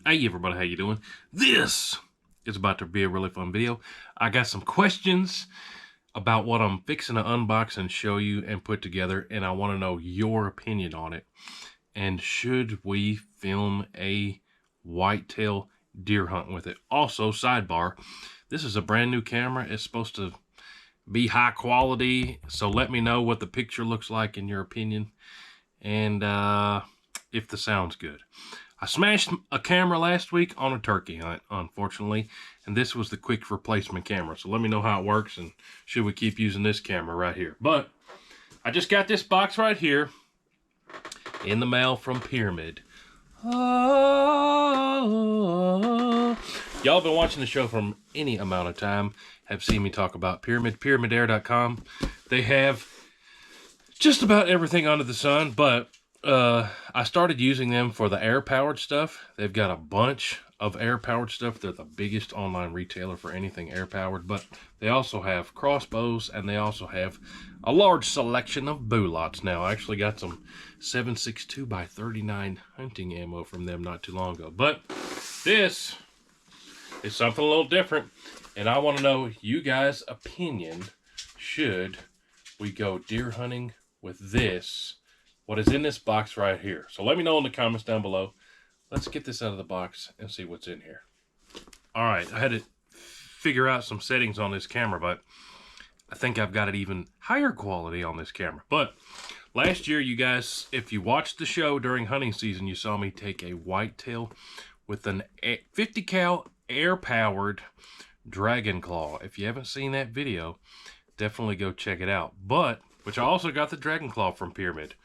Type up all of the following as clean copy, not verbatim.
Hey everybody, how you doing? This is about to be a really fun video. I got some questions about what I'm fixing to unbox and show you and put together, and I want to know your opinion on it. And should we film a whitetail deer hunt with it? Also, sidebar, this is a brand new camera. It's supposed to be high quality, so let me know what the picture looks like in your opinion, and if the sound's good. I smashed a camera last week on a turkey hunt, unfortunately, and this was the quick replacement camera. So let me know how it works and should we keep using this camera right here. But I just got this box right here in the mail from Pyramid. Oh, y'all been watching the show from any amount of time, have seen me talk about Pyramid, pyramidair.com. They have just about everything under the sun, but I started using them for the air-powered stuff. They've got a bunch of air-powered stuff. They're the biggest online retailer for anything air-powered, but they also have crossbows, and they also have a large selection of bulots now. I actually got some 7.62x39 hunting ammo from them not too long ago. But this is something a little different, and I want to know you guys' opinion. Should we go deer hunting with this? What is in this box right here? So let me know in the comments down below. Let's get this out of the box and see what's in here. All right, I had to figure out some settings on this camera, but I think I've got it even higher quality on this camera. But last year, you guys, if you watched the show during hunting season, you saw me take a whitetail with an 50 cal air-powered Dragon Claw. If you haven't seen that video, definitely go check it out. Which I also got the Dragon Claw from Pyramid.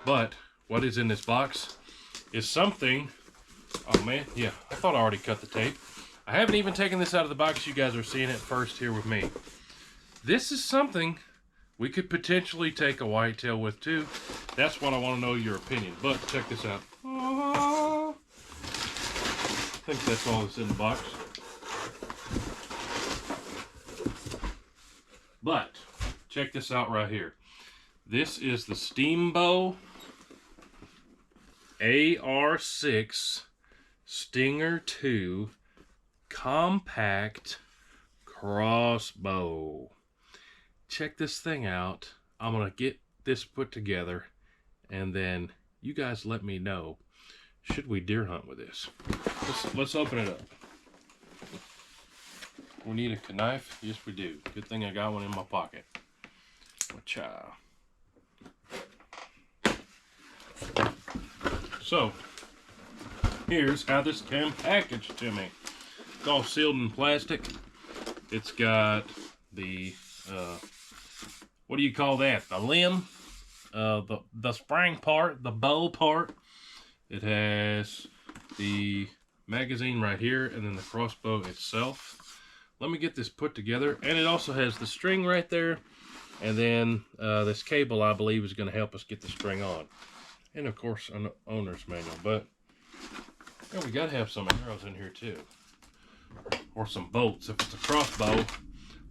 But what is in this box is something. Oh man, yeah, I thought I already cut the tape. I haven't even taken this out of the box. You guys are seeing it first here with me. This is something we could potentially take a whitetail with too. That's what I want to know your opinion. But check this out. I think that's all that's in the box. But check this out right here. This is the Steambow AR6 Stinger 2 compact crossbow. Check this thing out. I'm gonna get this put together, and then you guys let me know, should we deer hunt with this? Let's open it up. We need a knife. Yes, we do. Good thing I got one in my pocket. Wacha. So, here's how this came packaged to me. It's all sealed in plastic. It's got the, what do you call that? The limb, the spring part, the bow part. It has the magazine right here, and then the crossbow itself. Let me get this put together. And it also has the string right there. And then this cable, I believe, is going to help us get the string on. And, of course, an owner's manual. But yeah, we got to have some arrows in here, too. Or some bolts. If it's a crossbow, a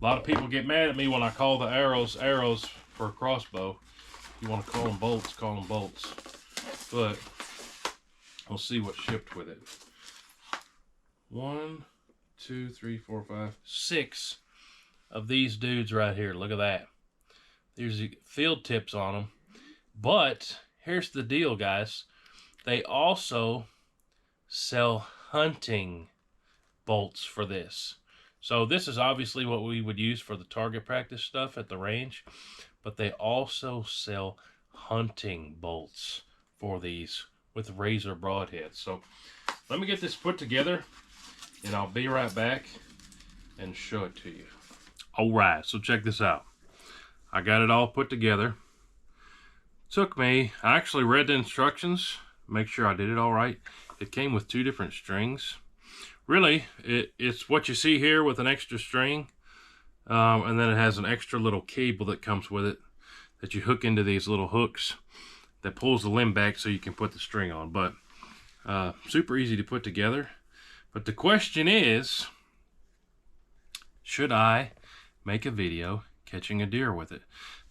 lot of people get mad at me when I call the arrows for a crossbow. If you want to call them bolts, call them bolts. But we'll see what's shipped with it. 1, 2, 3, 4, 5, 6 of these dudes right here. Look at that. There's field tips on them. But here's the deal, guys. They also sell hunting bolts for this. So this is obviously what we would use for the target practice stuff at the range. But they also sell hunting bolts for these with razor broadheads. So let me get this put together, and I'll be right back and show it to you. All right, so check this out. I got it all put together. Took me, I actually read the instructions, make sure I did it all right. It came with 2 different strings. Really, it's what you see here with an extra string, and then it has an extra little cable that comes with it that you hook into these little hooks that pulls the limb back so you can put the string on. But super easy to put together. But the question is, should I make a video catching a deer with it?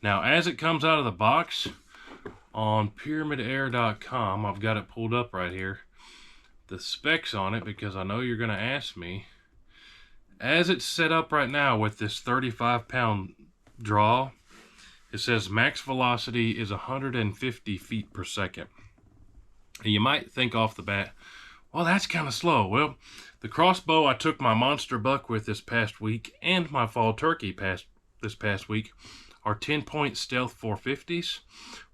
Now, as it comes out of the box on pyramidair.com, I've got it pulled up right here. the specs on it because I know you're going to ask me. As it's set up right now with this 35-pound draw, it says max velocity is 150 feet per second. And you might think off the bat, well, that's kind of slow. Well, the crossbow I took my monster buck with this past week and my fall turkey this past week are 10-point stealth 450s,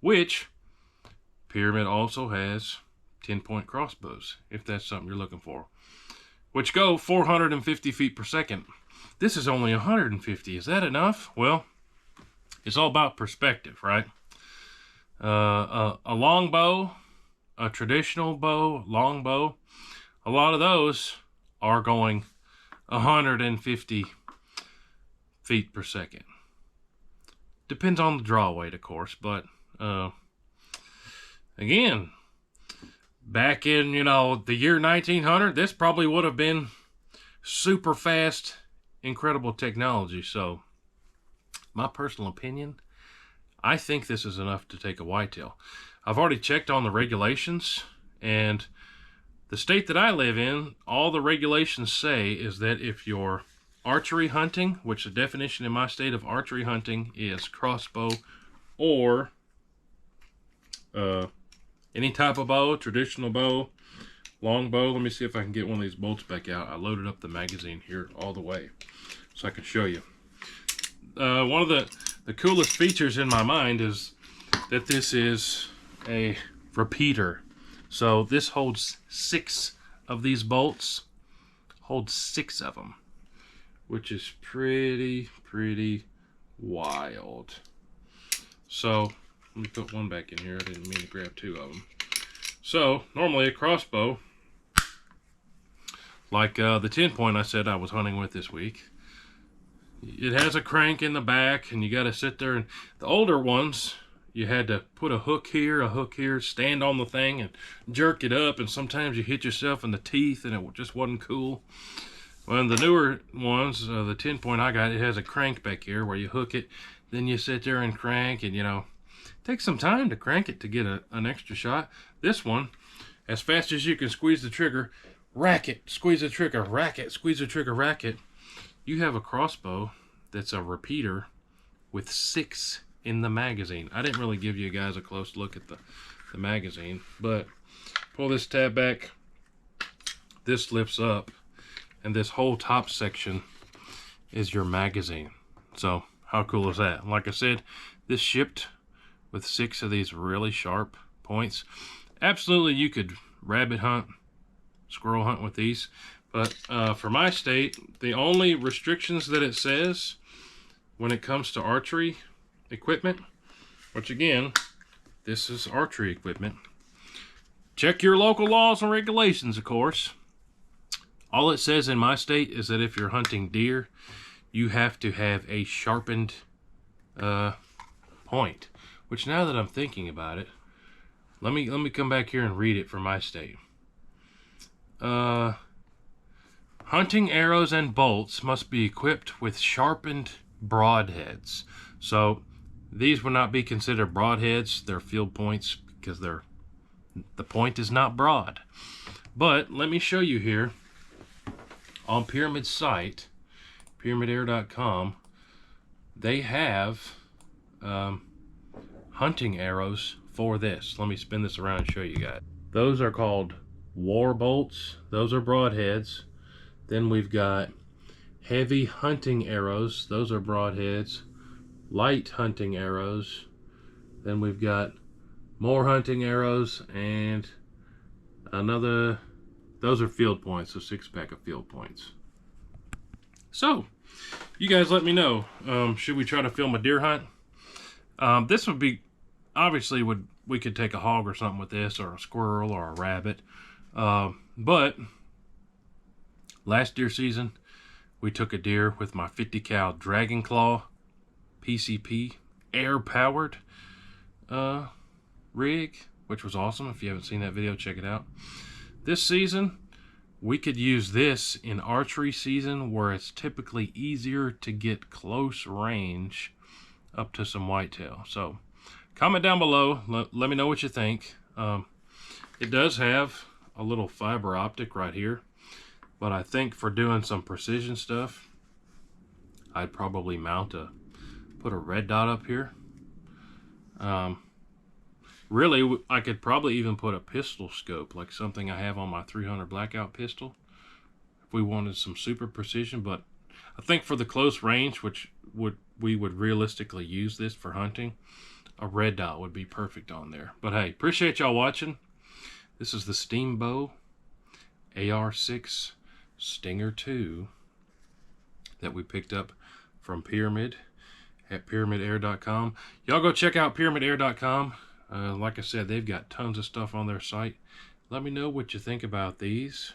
which Pyramid also has 10-point crossbows, if that's something you're looking for, which go 450 feet per second. This is only 150. Is that enough? Well, it's all about perspective, right? A long bow, a traditional bow, long bow, a lot of those are going 150 feet per second. Depends on the draw weight, of course, but again, back in, the year 1900, this probably would have been super fast, incredible technology. So, my personal opinion, I think this is enough to take a whitetail. I've already checked on the regulations, and the state that I live in, all the regulations say is that if you're archery hunting, which the definition in my state of archery hunting is crossbow or any type of bow, traditional bow, long bow. Let me see if I can get one of these bolts back out. I loaded up the magazine here all the way so I can show you. One of the coolest features in my mind is that this is a repeater. So this holds 6 of these bolts, holds 6 of them, which is pretty wild. So let me put one back in here. I didn't mean to grab 2 of them. So normally a crossbow, like the 10-point I said I was hunting with this week, it has a crank in the back, and you got to sit there. And the older ones, you had to put a hook here, stand on the thing and jerk it up, and sometimes you hit yourself in the teeth, and it just wasn't cool. Well, the newer ones, the 10-point I got, it has a crank back here where you hook it, then you sit there and crank, and it takes some time to crank it to get an extra shot. This one, as fast as you can squeeze the trigger, rack it, squeeze the trigger, rack it, squeeze the trigger, rack it. You have a crossbow that's a repeater with 6 in the magazine. I didn't really give you guys a close look at the magazine, but pull this tab back, this lifts up, and this whole top section is your magazine. So how cool is that? Like I said, this shipped with 6 of these really sharp points. Absolutely, you could rabbit hunt, squirrel hunt with these, but for my state, the only restrictions that it says when it comes to archery equipment, which again, this is archery equipment, check your local laws and regulations, of course. All it says in my state is that if you're hunting deer, you have to have a sharpened point. Which, now that I'm thinking about it, let me come back here and read it for my state. Hunting arrows and bolts must be equipped with sharpened broadheads. So these would not be considered broadheads. They're field points because the point is not broad. But let me show you here on Pyramid's site, pyramidair.com, they have hunting arrows for this. Let me spin this around and show you guys. Those are called war bolts. Those are broadheads. Then we've got heavy hunting arrows. Those are broadheads. Light hunting arrows. Then we've got more hunting arrows and another. Those are field points, so 6-pack of field points. So, you guys let me know. Should we try to film a deer hunt? This would be, obviously, we could take a hog or something with this, or a squirrel, or a rabbit. But last deer season, we took a deer with my 50 cal Dragon Claw PCP air-powered rig, which was awesome. If you haven't seen that video, check it out. This season, we could use this in archery season, where it's typically easier to get close range up to some whitetail. So comment down below, let me know what you think. It does have a little fiber optic right here, but I think for doing some precision stuff, I'd probably put a red dot up here. Really, I could probably even put a pistol scope, like something I have on my 300 Blackout pistol, if we wanted some super precision. But I think for the close range, which we would realistically use this for hunting, a red dot would be perfect on there. But hey, appreciate y'all watching. This is the Steambow AR6 Stinger 2 that we picked up from Pyramyd at pyramidair.com. Y'all go check out pyramidair.com. Like I said, they've got tons of stuff on their site. Let me know what you think about these,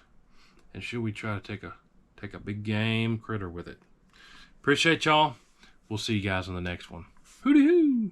and should we try to take a big game critter with it. Appreciate y'all. We'll see you guys on the next one. Hooty hoo!